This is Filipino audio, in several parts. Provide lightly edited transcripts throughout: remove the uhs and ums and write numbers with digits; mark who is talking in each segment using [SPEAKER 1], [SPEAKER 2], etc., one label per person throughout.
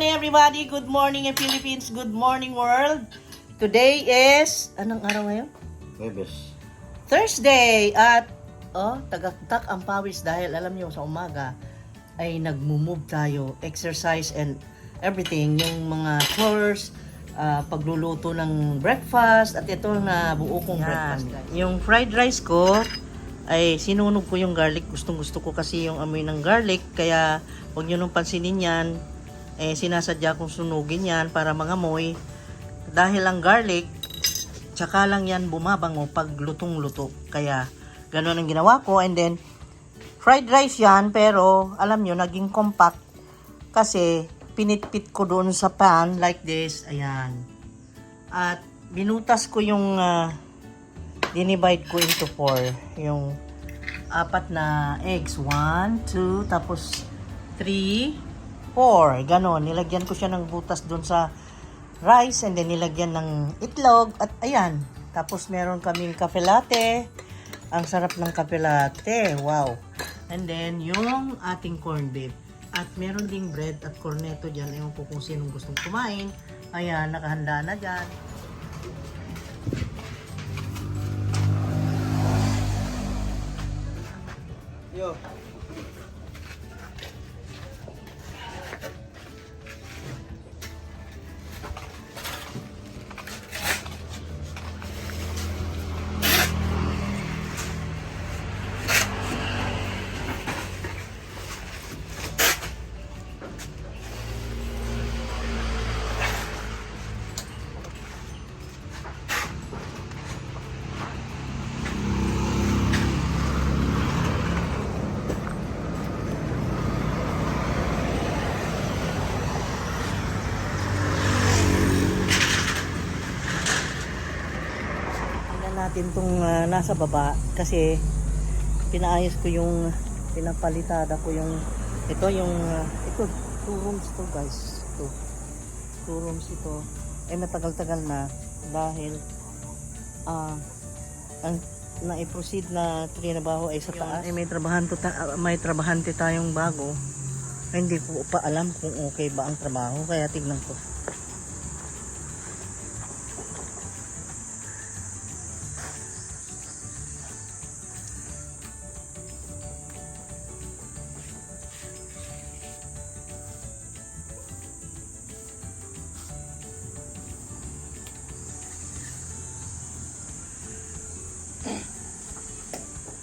[SPEAKER 1] morning everybody, good morning Philippines, good morning world. Today is, anong araw ngayon?
[SPEAKER 2] Webes.
[SPEAKER 1] Thursday at tagaktak ang pawis dahil alam niyo sa umaga ay nagmo-move tayo, exercise and everything, yung mga chores, pagluluto ng breakfast at ito na buo kong breakfast. Yung fried rice ko ay sinunog ko yung garlic, gustong gusto ko kasi yung amoy ng garlic, kaya huwag nyo nung pansinin yan, sinasadya kong sunugin yan para mangamoy dahil ang garlic tsaka lang yan bumabango pag lutong-luto, kaya ganun ang ginawa ko. And then fried rice yan, pero alam nyo naging compact kasi pinitpit ko doon sa pan like this, ayan, at binutas ko yung dinivide ko into 4 yung 4 na eggs, 1, 2, tapos 3, 4, ganon. Nilagyan ko siya ng butas doon sa rice and then nilagyan ng itlog at ayan, tapos meron kaming cafe latte. Ang sarap ng cafe latte, wow. And then yung ating corned beef at meron ding bread at cornetto dyan, ewan ko kung sinong gustong kumain. Ayan, nakahanda na dyan.
[SPEAKER 2] Yo.
[SPEAKER 1] Natin tong nasa baba kasi pinaayos ko yung pinapalitada ko yung ito ito 2 rooms to guys, ito 2 rooms ito matagal-tagal na dahil ang na-proceed na trinabaho ay sa taas. May trabahante tayong bago, hindi ko pa alam kung okay ba ang trabaho, kaya tignan ko.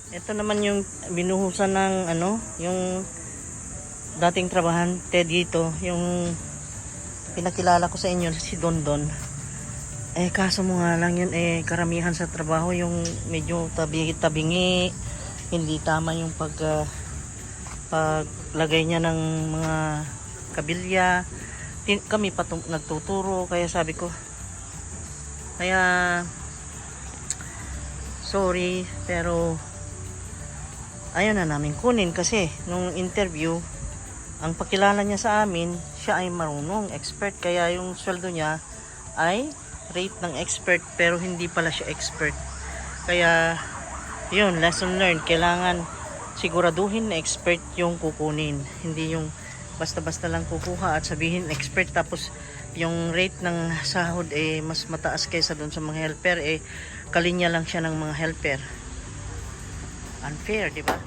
[SPEAKER 1] Ito naman yung binuhusan ng yung dating trabahante dito, yung pinakilala ko sa inyo, si Dondon. Kaso mo nga lang yun, karamihan sa trabaho yung medyo tabingi, hindi tama yung paglagay niya ng mga kabilya. Kami pa nagtuturo, kaya sabi ko, sorry, pero ayaw na namin kunin kasi nung interview, ang pakilala niya sa amin, siya ay marunong, expert, kaya yung sweldo niya ay rate ng expert, pero hindi pala siya expert. Kaya yun, lesson learned, kailangan siguraduhin na expert yung kukunin, hindi yung basta-basta lang kukuha at sabihin expert tapos yung rate ng sahod mas mataas kaysa doon sa mga helper, kalinya lang siya ng mga helper. Unfair, di ba?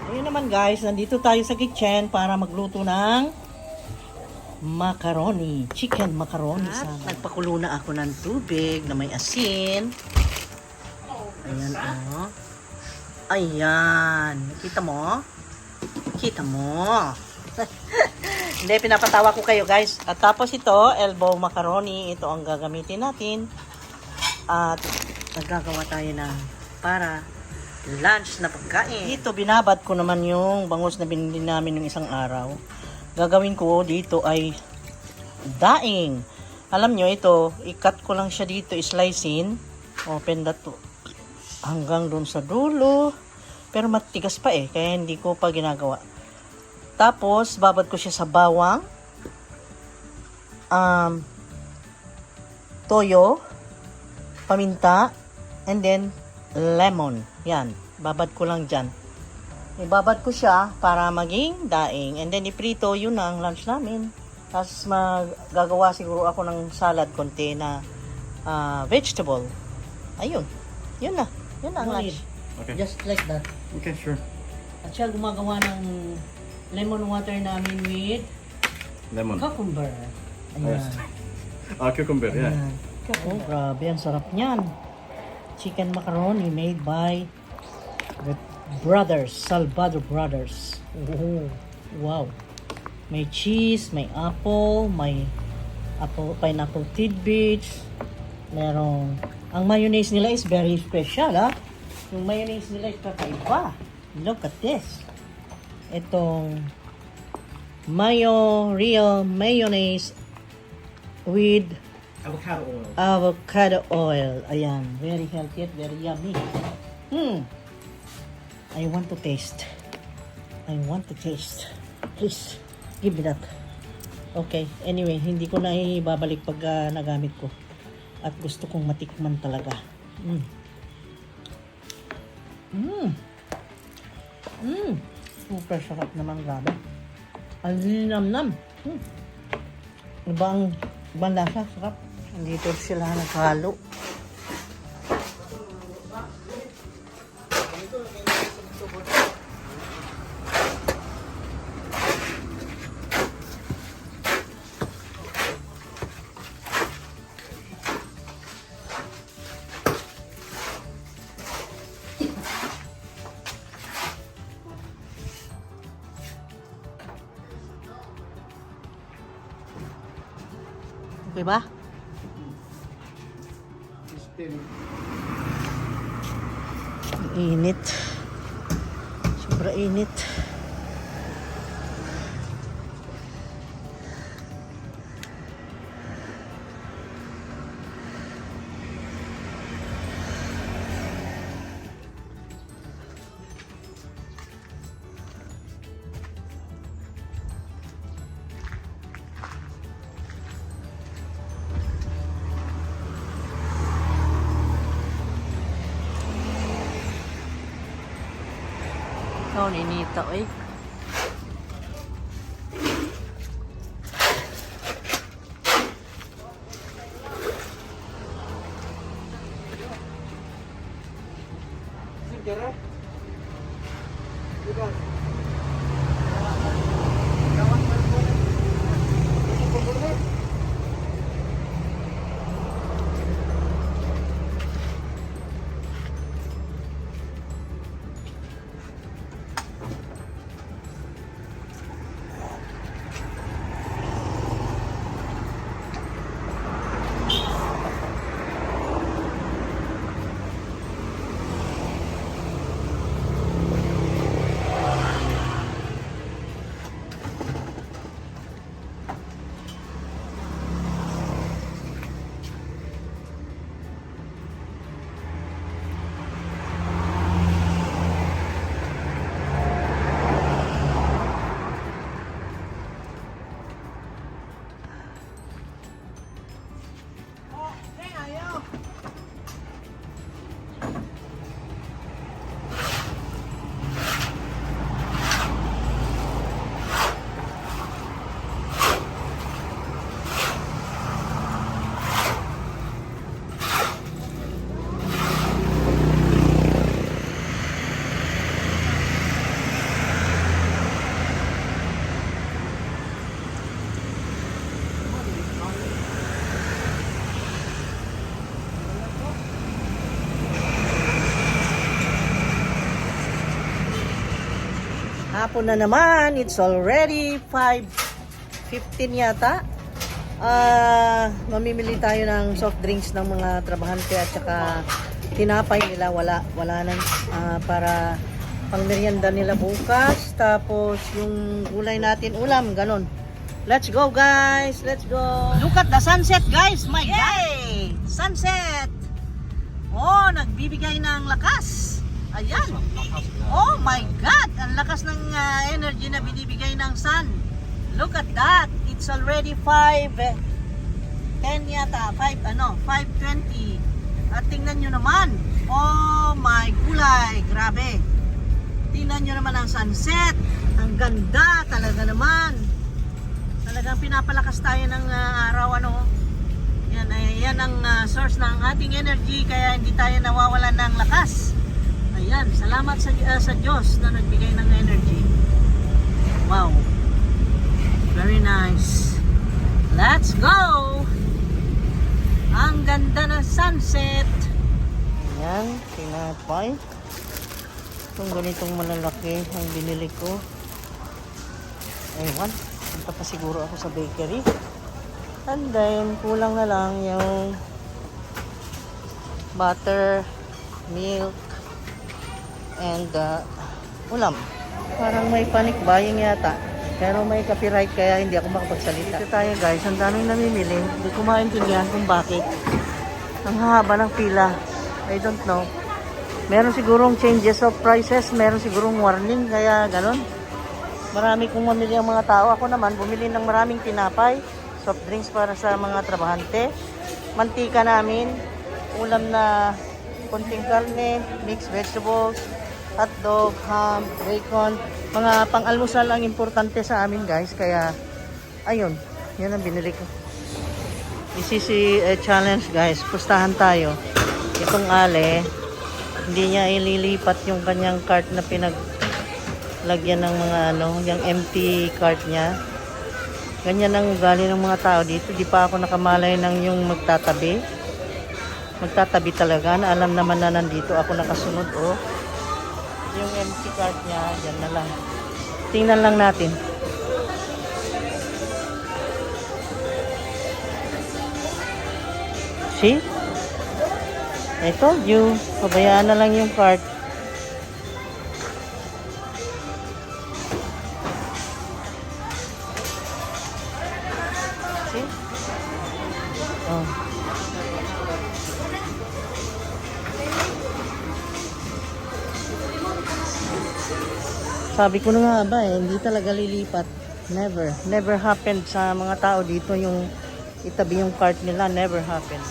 [SPEAKER 1] Ayun naman guys, nandito tayo sa kitchen para magluto ng macaroni, chicken macaroni sana. Nagpakulo na ako ng tubig na may asin. Ayan ayan, kita mo? Kita mo? Hindi, pinapatawa ko kayo guys. At tapos ito, elbow macaroni, ito ang gagamitin natin. At naggagawa tayo ng para lunch na pagkain. Dito binabad ko naman yung bangus na binili namin ng isang araw. Gagawin ko dito ay daing. Alam nyo, ito, i-cut ko lang siya dito, slicein. Open that to hanggang doon sa dulo. Pero matigas pa eh, kaya hindi ko pa ginagawa. Tapos, babad ko siya sa bawang, toyo, paminta, and then lemon. Yan, babad ko lang dyan. Ibabad ko siya para maging daing. And then iprito, yun na ang lunch namin. Tapos magagawa siguro ako ng salad konti na vegetable. Ayun. Yun na. Yun na ang lunch.
[SPEAKER 2] Okay.
[SPEAKER 1] Just like that.
[SPEAKER 2] Okay, sure.
[SPEAKER 1] At siya gumagawa ng lemon water namin with
[SPEAKER 2] Lemon.
[SPEAKER 1] cucumber.
[SPEAKER 2] Yes.
[SPEAKER 1] Ayan.
[SPEAKER 2] Cucumber, yeah.
[SPEAKER 1] Ayan. Oh, grabe. Ang sarap niyan. Chicken macaroni made by the brothers, Salvador brothers. Oh, wow. May cheese, may apple, may pineapple tidbits. Merong, ang mayonnaise nila is very special, ha? Yung mayonnaise nila is kakaiba. Look at this. Itong real mayonnaise with avocado oil. Ayan, very healthy at very yummy. I want to taste. Please, give me that. Okay, anyway, hindi ko na ibabalik pag nagamit ko. At gusto kong matikman talaga. Super sarap naman, grabe. Ang linamnam. Ibang lasa, sarap. Andito sila naghalo. Okay ba? Ang init. Sobra init. Ikaw, ninita, oy. Hapon na naman. It's already 5:15 yata. Mamimili tayo ng soft drinks ng mga trabahante at saka tinapay nila. Wala nang para pang merienda nila bukas. Tapos yung gulay natin ulam, ganon. Let's go guys! Let's go! Look at the sunset guys! My God! Sunset! Oh, nagbibigay ng lakas! Ayan. Oh my God! Ang lakas ng energy na binibigay ng sun. Look at that. It's already 5:10 yata. 5:20. At tingnan nyo naman. Oh my gulay. Grabe. Tingnan nyo naman ang sunset. Ang ganda talaga naman. Talagang pinapalakas tayo ng araw, ano. Yan ang source ng ating energy, kaya hindi tayo nawawalan ng lakas. Ayan, salamat sa Diyos na nagbigay ng energy. Wow. Very nice. Let's go! Ang ganda ng sunset. Ayan, tinapay. Itong ganitong malalaki ang binili ko. Ewan, punta pa siguro ako sa bakery. And then, kulang na lang yung butter, milk, and ulam. Parang may panic buying yata. Pero may copyright kaya hindi ako makapagsalita. Dito tayo guys, ang daming namimili. Hindi ko maintindihan kung bakit. Ang haba ng pila. I don't know. Meron sigurong changes of prices. Meron sigurong warning. Kaya ganon. Marami kong mamili ang mga tao. Ako naman, bumili ng maraming tinapay. Soft drinks para sa mga trabahante. Mantika namin. Ulam na konting karne. Mixed vegetables. Hotdog, ham, bacon. Mga pang-almusal ang importante sa amin guys. Kaya, ayun. Yan ang binili ko. This is a challenge guys. Pustahan tayo. Itong Ale, hindi niya ililipat yung kanyang cart na pinaglagyan ng mga yung empty cart niya. Ganyan ang ugali ng mga tao dito. Di pa ako nakamalay ng yung magtatabi. Magtatabi talaga. Na alam naman na nandito ako nakasunod. Oh. Yung empty cart niya, dyan na lang. Tingnan lang natin. See? I told you. Pabayaan na lang yung cart. See? Oh. Sabi ko na nga ba hindi talaga lilipat. Never. Never happened sa mga tao dito yung itabi yung cart nila. Never happened.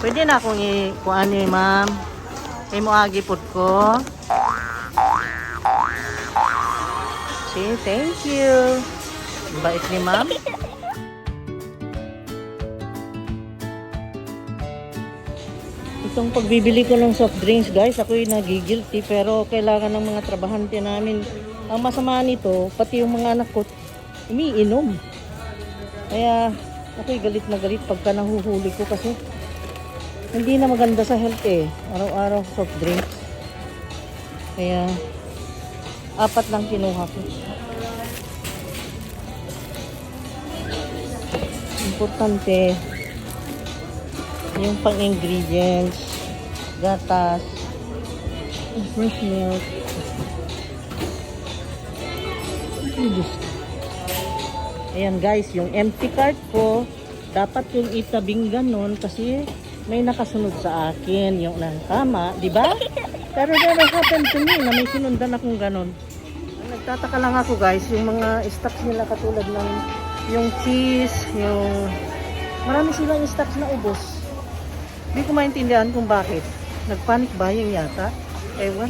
[SPEAKER 1] Pwede na akong ikuan ni ma'am. Kay mo agipot ko. See, thank you. Bait ni ma'am. Itong pagbibili ko ng soft drinks guys, ako'y nagigilty pero kailangan ng mga trabahante namin. Ang masama nito, pati yung mga anak ko umiinom. Kaya ako'y galit na galit pagka nahuhuli ko kasi hindi na maganda sa health eh. Araw-araw soft drinks. Kaya 4 lang kinuha ko. Importante yung pang-ingredients, gatas, fresh milk. Ayan guys, yung empty cart ko, dapat yung itabing ganon kasi may nakasunod sa akin yung tama, di ba? Pero never happened to me na may sinundan akong ganon. Nagtataka lang ako guys, yung mga stocks nila katulad ng yung cheese, yung marami silang stocks na ubos. Hindi ko maintindihan kung bakit. Nagpanic buying yata. Ewan.